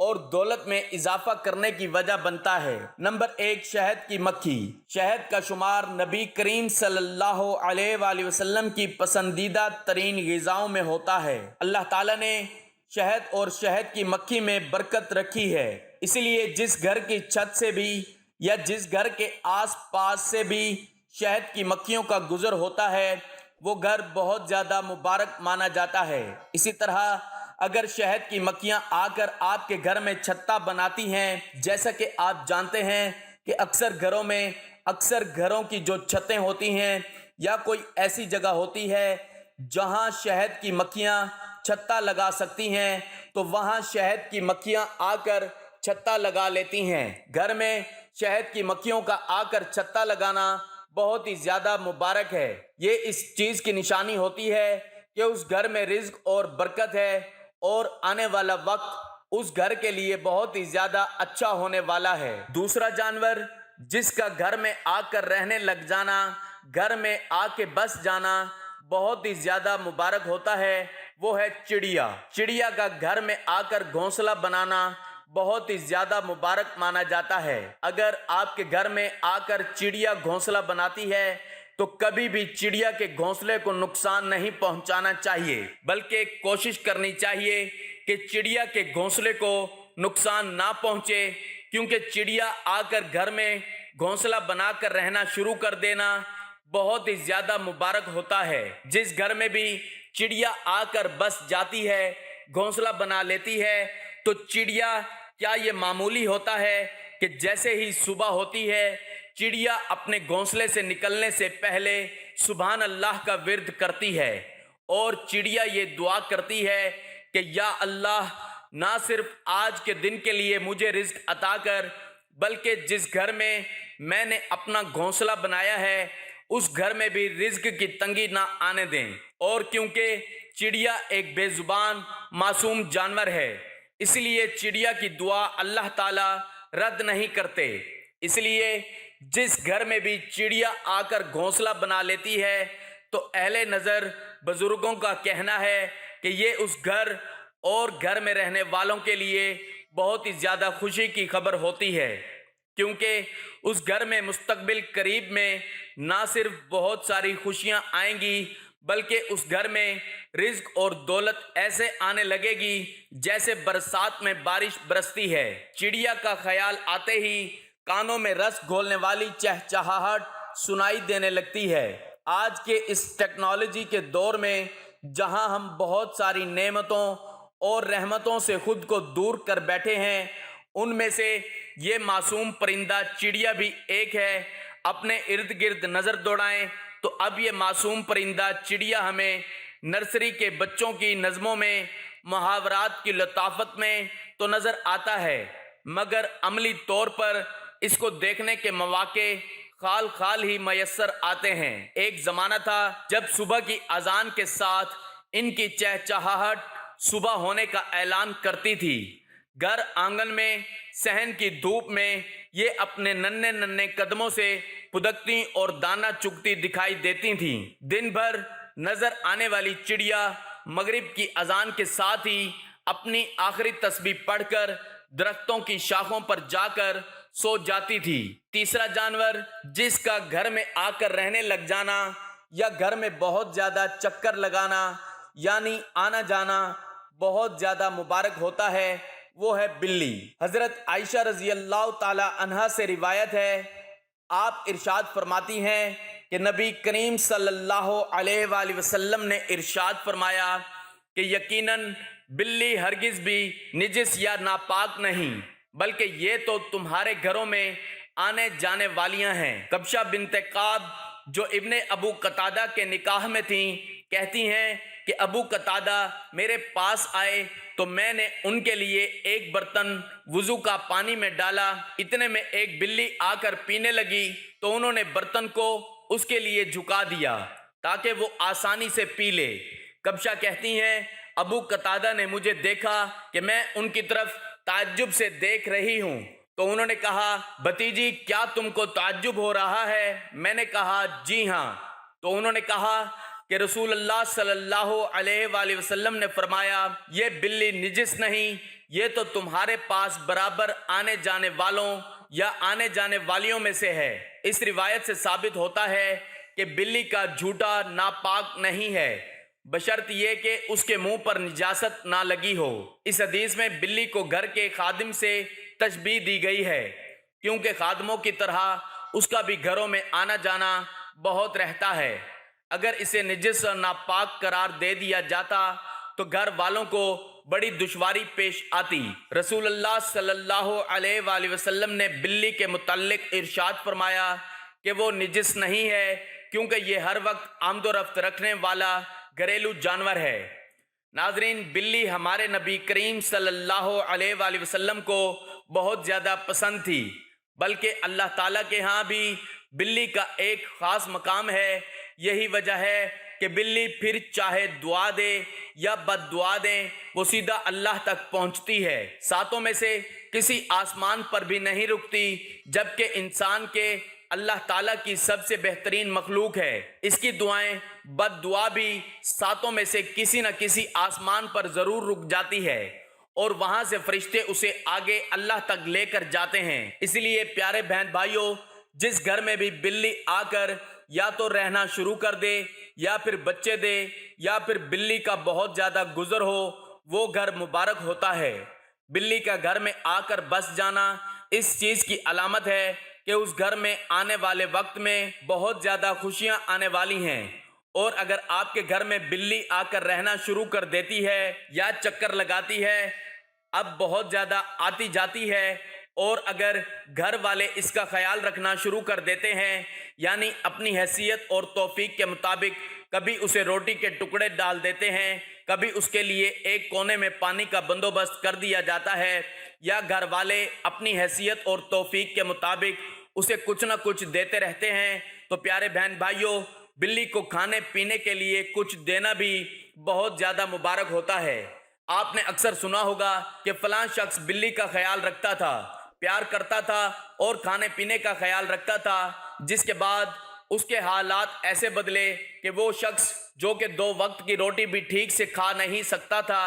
اور دولت میں اضافہ کرنے کی وجہ بنتا ہے۔ نمبر 1، شہد کی مکھی۔ شہد کا شمار نبی کریم صلی اللہ علیہ وآلہ وسلم کی پسندیدہ ترین غذاؤں میں ہوتا ہے۔ اللہ تعالیٰ نے شہد اور شہد کی مکھی میں برکت رکھی ہے، اس لیے جس گھر کی چھت سے بھی یا جس گھر کے آس پاس سے بھی شہد کی مکھیوں کا گزر ہوتا ہے وہ گھر بہت زیادہ مبارک مانا جاتا ہے۔ اسی طرح اگر شہد کی مکھیاں آ کر آپ کے گھر میں چھتا بناتی ہیں، جیسا کہ آپ جانتے ہیں کہ اکثر گھروں کی جو چھتیں ہوتی ہیں یا کوئی ایسی جگہ ہوتی ہے جہاں شہد کی مکھیاں چھتا لگا سکتی ہیں، تو وہاں شہد کی مکھیاں آ کر چھتا لگا لیتی ہیں۔ گھر میں شہد کی مکھیوں کا آ کر چھتا لگانا بہت ہی زیادہ مبارک ہے۔ یہ اس چیز کی نشانی ہوتی ہے کہ اس گھر میں رزق اور برکت ہے اور آنے والا وقت اس گھر کے لیے بہت ہی زیادہ اچھا ہونے والا ہے۔ دوسرا جانور جس کا گھر میں آ کر رہنے لگ جانا، گھر میں آ کے بس جانا بہت ہی زیادہ مبارک ہوتا ہے وہ ہے چڑیا۔ چڑیا کا گھر میں آ کر گھونسلہ بنانا بہت ہی زیادہ مبارک مانا جاتا ہے۔ اگر آپ کے گھر میں آ کر چڑیا گھونسلہ بناتی ہے تو کبھی بھی چڑیا کے گھونسلے کو نقصان نہیں پہنچانا چاہیے، بلکہ کوشش کرنی چاہیے کہ چڑیا کے گھونسلے کو نقصان نہ پہنچے، کیونکہ چڑیا آ کر گھر میں گھونسلہ بنا کر رہنا شروع کر دینا بہت ہی زیادہ مبارک ہوتا ہے۔ جس گھر میں بھی چڑیا آ کر بس جاتی ہے، گھونسلہ بنا لیتی ہے، تو چڑیا کیا یہ معمولی ہوتا ہے کہ جیسے ہی صبح ہوتی ہے چڑیا اپنے گھونسلے سے نکلنے سے پہلے سبحان اللہ کا ورد کرتی ہے اور چڑیا یہ دعا کرتی ہے کہ یا اللہ، نہ صرف آج کے دن کے لیے مجھے رزق عطا کر، بلکہ جس گھر میں میں نے اپنا گھونسلہ بنایا ہے اس گھر میں بھی رزق کی تنگی نہ آنے دیں۔ اور کیونکہ چڑیا ایک بے زبان معصوم جانور ہے، اس لیے چڑیا کی دعا اللہ تعالی رد نہیں کرتے۔ اس لیے جس گھر میں بھی چڑیا آ کر گھونسلہ بنا لیتی ہے تو اہل نظر بزرگوں کا کہنا ہے کہ یہ اس گھر اور گھر میں رہنے والوں کے لیے بہت ہی زیادہ خوشی کی خبر ہوتی ہے، کیونکہ اس گھر میں مستقبل قریب میں نہ صرف بہت ساری خوشیاں آئیں گی بلکہ اس گھر میں رزق اور دولت ایسے آنے لگے گی جیسے برسات میں بارش برستی ہے۔ چڑیا کا خیال آتے ہی کانوں میں رس گھولنے والی چہچہاہٹ سنائی دینے لگتی ہے۔ آج کے اس ٹیکنالوجی کے دور میں جہاں ہم بہت ساری نعمتوں اور رحمتوں سے خود کو دور کر بیٹھے ہیں، ان میں سے یہ معصوم پرندہ چڑیا بھی ایک ہے۔ اپنے ارد گرد نظر دوڑائیں تو اب یہ معصوم پرندہ چڑیا ہمیں نرسری کے بچوں کی نظموں میں، محاورات کی لطافت میں تو نظر آتا ہے، مگر عملی طور پر اس کو دیکھنے کے مواقع خال خال ہی میسر آتے ہیں۔ ایک زمانہ تھا جب صبح کی اذان کے ساتھ ان کی چہچہاہٹ صبح ہونے کا اعلان کرتی تھی۔ گھر آنگن میں صحن کی دھوپ میں یہ اپنے ننھے ننھے قدموں سے پدکتی اور دانہ چگتی دکھائی دیتی تھیں۔ دن بھر نظر آنے والی چڑیا مغرب کی اذان کے ساتھ ہی اپنی آخری تسبیح پڑھ کر درختوں کی شاخوں پر جا کر سو جاتی تھی۔ تیسرا جانور جس کا گھر میں آ کر رہنے لگ جانا یا گھر میں بہت زیادہ چکر لگانا یعنی آنا جانا بہت زیادہ مبارک ہوتا ہے وہ ہے بلی۔ حضرت عائشہ رضی اللہ تعالی عنہا سے روایت ہے، آپ ارشاد فرماتی ہیں کہ نبی کریم صلی اللہ علیہ وآلہ وسلم نے ارشاد فرمایا کہ یقیناً بلی ہرگز بھی نجس یا ناپاک نہیں، بلکہ یہ تو تمہارے گھروں میں آنے جانے والیاں ہیں۔ کبشہ بنت کعب جو ابن ابو قتادہ کے نکاح میں تھیں کہتی ہیں کہ ابو قتادہ میرے پاس آئے تو میں نے ان کے لیے ایک برتن وضو کا پانی میں ڈالا، اتنے میں ایک بلی آ کر پینے لگی تو انہوں نے برتن کو اس کے لیے جھکا دیا تاکہ وہ آسانی سے پی لے۔ کبشہ کہتی ہیں ابو قتادہ نے مجھے دیکھا کہ میں ان کی طرف تعجب سے دیکھ رہی ہوں تو انہوں نے کہا بھتیجی کیا تم کو تعجب ہو رہا ہے؟ میں نے کہا جی ہاں۔ تو انہوں نے کہا کہ رسول اللہ صلی اللہ علیہ وآلہ وسلم نے فرمایا یہ بلی نجس نہیں، یہ تو تمہارے پاس برابر آنے جانے والوں یا آنے جانے والیوں میں سے ہے۔ اس روایت سے ثابت ہوتا ہے کہ بلی کا جھوٹا ناپاک نہیں ہے، بشرط یہ کہ اس کے منہ پر نجاست نہ لگی ہو۔ اس حدیث میں بلی کو گھر کے خادم سے تشبیہ دی گئی ہے، کیونکہ خادموں کی طرح اس کا بھی گھروں میں آنا جانا بہت رہتا ہے۔ اگر اسے نجس اور ناپاک قرار دے دیا جاتا تو گھر والوں کو بڑی دشواری پیش آتی۔ رسول اللہ صلی اللہ علیہ وآلہ وسلم نے بلی کے متعلق ارشاد فرمایا کہ وہ نجس نہیں ہے، کیونکہ یہ ہر وقت آمد و رفت رکھنے والا گھریلو جانور ہے۔ ناظرین، بلی ہمارے نبی کریم صلی اللہ علیہ وآلہ وسلم کو بہت زیادہ پسند تھی، بلکہ اللہ تعالیٰ کے ہاں بھی بلی کا ایک خاص مقام ہے۔ یہی وجہ ہے کہ بلی پھر چاہے دعا دے یا بد دعا دے، وہ سیدھا اللہ تک پہنچتی ہے، ساتوں میں سے کسی آسمان پر بھی نہیں رکتی، جبکہ انسان کے اللہ تعالیٰ کی سب سے بہترین مخلوق ہے۔ اس کی دعائیں بد دعا بھی ساتوں میں سے کسی نہ کسی آسمان پر ضرور رک جاتی ہے، اور وہاں سے فرشتے اسے آگے اللہ تک لے کر جاتے ہیں۔ اس لیے پیارے بہن بھائیوں، جس گھر میں بھی بلی آ کر یا تو رہنا شروع کر دے یا پھر بچے دے یا پھر بلی کا بہت زیادہ گزر ہو، وہ گھر مبارک ہوتا ہے۔ بلی کا گھر میں آ کر بس جانا اس چیز کی علامت ہے کہ اس گھر میں آنے والے وقت میں بہت زیادہ خوشیاں آنے والی ہیں، اور اگر آپ کے گھر میں بلی آ کر رہنا شروع کر دیتی ہے یا چکر لگاتی ہے، اب بہت زیادہ آتی جاتی ہے، اور اگر گھر والے اس کا خیال رکھنا شروع کر دیتے ہیں، یعنی اپنی حیثیت اور توفیق کے مطابق کبھی اسے روٹی کے ٹکڑے ڈال دیتے ہیں، کبھی اس کے لیے ایک کونے میں پانی کا بندوبست کر دیا جاتا ہے، یا گھر والے اپنی حیثیت اور توفیق کے مطابق اسے کچھ نہ کچھ دیتے رہتے ہیں، تو پیارے بہن بھائیوں، بلی کو کھانے پینے کے لیے کچھ دینا بھی بہت زیادہ مبارک ہوتا ہے۔ آپ نے اکثر سنا ہوگا کہ فلاں شخص بلی کا خیال رکھتا تھا، پیار کرتا تھا اور کھانے پینے کا خیال رکھتا تھا، جس کے بعد اس کے حالات ایسے بدلے کہ وہ شخص جو کہ 2 وقت کی روٹی بھی ٹھیک سے کھا نہیں سکتا تھا،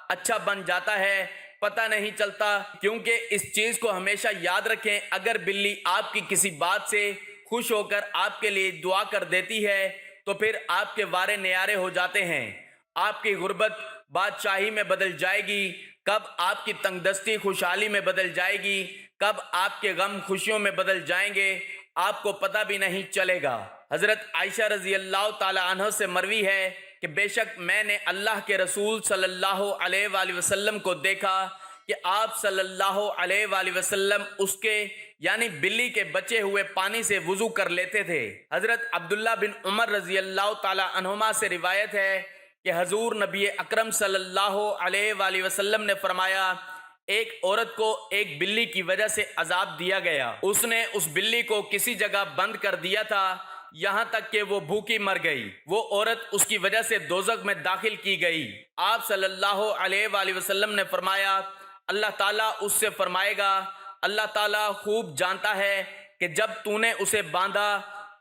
اچھا بن جاتا ہے، پتہ نہیں چلتا۔ کیونکہ اس چیز کو ہمیشہ یاد رکھیں، اگر بلی آپ کی کسی بات سے خوش ہو کر آپ کے لیے دعا کر دیتی ہے تو پھر آپ کے وارے نیارے ہو جاتے ہیں۔ آپ کی غربت بادشاہی میں بدل جائے گی، کب آپ کی تنگ دستی خوشحالی میں بدل جائے گی، کب آپ کے غم خوشیوں میں بدل جائیں گے، آپ کو پتہ بھی نہیں چلے گا۔ حضرت عائشہ رضی اللہ تعالی عنہ سے مروی ہے کہ بے شک میں نے اللہ کے رسول صلی اللہ علیہ وآلہ وسلم کو دیکھا کہ آپ صلی اللہ علیہ وآلہ وسلم اس کے یعنی بلی کے بچے ہوئے پانی سے وضو کر لیتے تھے۔ حضرت عبداللہ بن عمر رضی اللہ تعالی عنہما سے روایت ہے کہ حضور نبی اکرم صلی اللہ علیہ وآلہ وسلم نے فرمایا، ایک عورت کو ایک بلی کی وجہ سے عذاب دیا گیا، اس نے اس بلی کو کسی جگہ بند کر دیا تھا یہاں تک کہ وہ بھوکی مر گئی، وہ عورت اس کی وجہ سے دوزخ میں داخل کی گئی۔ آپ صلی اللہ علیہ وآلہ وسلم نے فرمایا، اللہ تعالیٰ اس سے فرمائے گا، اللہ تعالیٰ خوب جانتا ہے کہ جب تو نے اسے باندھا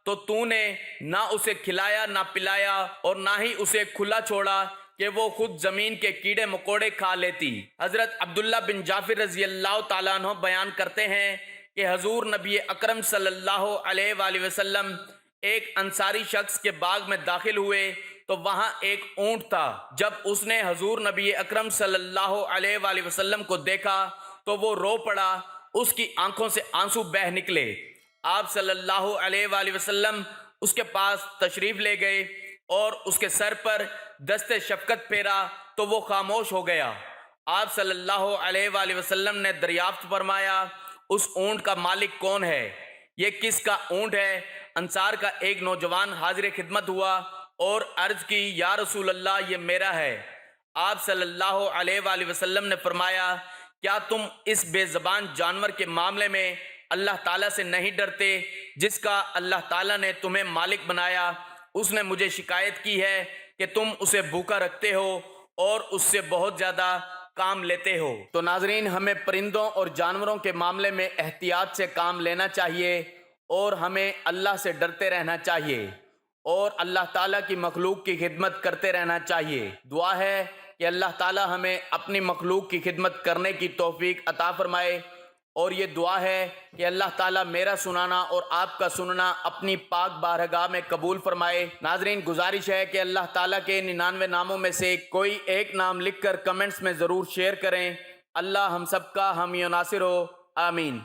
تو تو نے نہ اسے کھلایا نہ پلایا اور نہ ہی اسے کھلا چھوڑا کہ وہ خود زمین کے کیڑے مکوڑے کھا لیتی۔ حضرت عبداللہ بن جعفر رضی اللہ تعالیٰ عنہ بیان کرتے ہیں کہ حضور نبی اکرم صلی اللہ علیہ وآلہ وسلم ایک انصاری شخص کے باغ میں داخل ہوئے تو وہاں ایک اونٹ تھا۔ جب اس نے حضور نبی اکرم صلی اللہ علیہ وآلہ وسلم کو دیکھا تو وہ رو پڑا، اس کی آنکھوں سے آنسو بہہ نکلے۔ آپ صلی اللہ علیہ وآلہ وسلم اس کے پاس تشریف لے گئے اور اس کے سر پر دست شفقت پھیرا تو وہ خاموش ہو گیا۔ آپ صلی اللہ علیہ وآلہ وسلم نے دریافت فرمایا، اس اونٹ کا مالک کون ہے؟ یہ کس کا اونٹ ہے؟ انصار کا ایک نوجوان حاضر خدمت ہوا اور عرض کی، یا رسول اللہ، یہ میرا ہے۔ آپ صلی اللہ علیہ وآلہ وسلم نے فرمایا، کیا تم اس بے زبان جانور کے معاملے میں اللہ تعالیٰ سے نہیں ڈرتے جس کا اللہ تعالیٰ نے تمہیں مالک بنایا؟ اس نے مجھے شکایت کی ہے کہ تم اسے بھوکا رکھتے ہو اور اس سے بہت زیادہ کام لیتے ہو۔ تو ناظرین، ہمیں پرندوں اور جانوروں کے معاملے میں احتیاط سے کام لینا چاہیے اور ہمیں اللہ سے ڈرتے رہنا چاہیے اور اللہ تعالیٰ کی مخلوق کی خدمت کرتے رہنا چاہیے۔ دعا ہے کہ اللہ تعالی ہمیں اپنی مخلوق کی خدمت کرنے کی توفیق عطا فرمائے، اور یہ دعا ہے کہ اللہ تعالیٰ میرا سنانا اور آپ کا سننا اپنی پاک بارگاہ میں قبول فرمائے۔ ناظرین، گزارش ہے کہ اللہ تعالیٰ کے 99 ناموں میں سے کوئی ایک نام لکھ کر کمنٹس میں ضرور شیئر کریں۔ اللہ ہم سب کا حامی و ناصر ہو، آمین۔